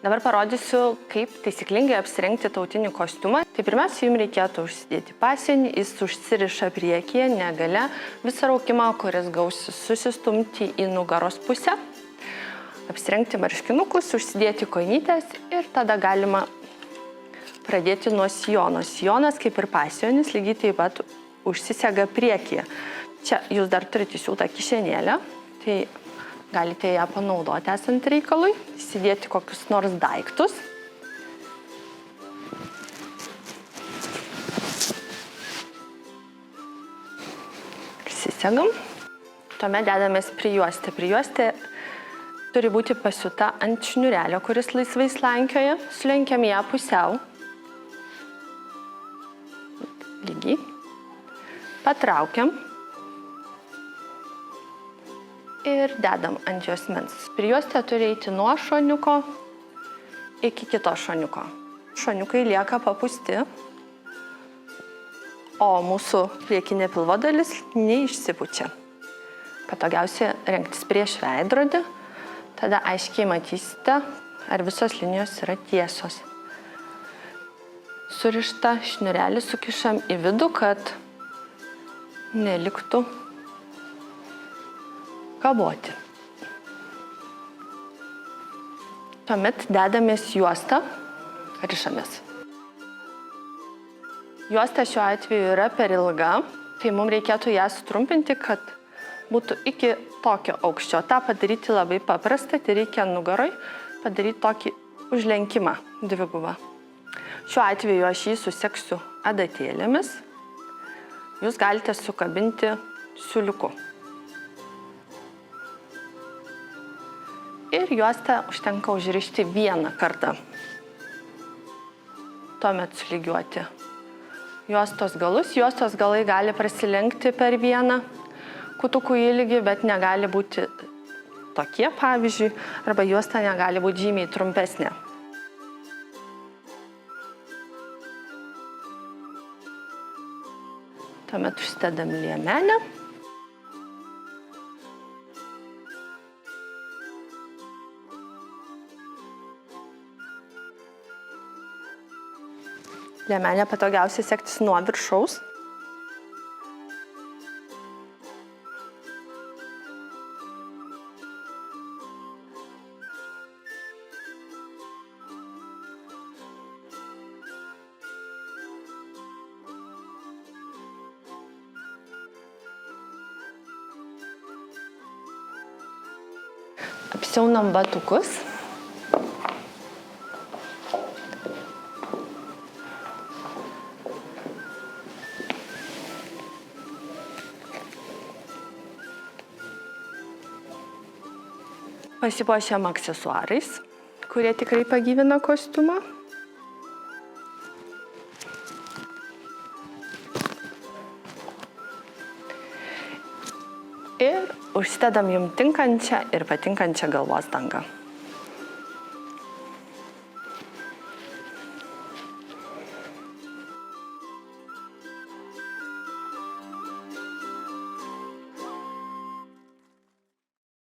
Dabar parodysiu, kaip taisyklingai apsirengti tautinį kostiumą. Tai pirmiausia, jums reikėtų užsidėti pasienį, jis užsiriša priekyje, negale, visą raukimą, kuris gausi susistumti į nugaros pusę. Apsirengti marškinukus, užsidėti kojinytes ir tada galima pradėti nuo sijono. Sijonas, kaip ir pasionis, lygiai taip pat užsisega priekyje. Čia jūs dar turite įsiūtą kišenėlę, tai galite ją panaudoti esant reikalui, įsidėti kokius nors daiktus. Prisisegam. Tuomet dedamės prijuostę. Prijuostė turi būti pasiūta ant šniurelio, kuris laisvai slankioja. Sulenkiam ją pusiau. Lygiai. Patraukiam. Ir dedam ant juosmens. Prijuostė turi eiti nuo šoniuko iki kito šoniuko. Šoniukai lieka papūsti, o mūsų priekinė pilvo dalis neišsipučia. Patogiausia rengtis prieš veidrodį, tada aiškiai matysite, ar visos linijos yra tiesos. Surištą šniurelį sukišam į vidų, kad neliktų kaboti. Tuomet dedamės juostą, rišamės. Juosta šiuo atveju yra per ilga, tai mums reikėtų ją sutrumpinti, kad būtų iki tokio aukščio. Ta padaryti labai paprasta, tai reikia nugaroj padaryti tokį užlenkimą dvigubą. Šiuo atveju aš jį susegsiu adatėlėmis. Jūs galite sukabinti siūliuku. Ir juostą užtenka užrišti vieną kartą. Tuomet sulygiuoti juostos galus. Juostos galai gali prasilenkti per vieną kutukų ilgį, bet negali būti tokie, pavyzdžiui, arba juosta negali būti žymiai trumpesnė. Tuomet užsidedam liemenę. Liemenę patogiausiai sektis nuo viršaus. Apsiaunam batukus. Pasipuošiam aksesuarais, kurie tikrai pagyvina kostiumą. Ir užsidedam jums tinkančią ir patinkančią galvos dangą.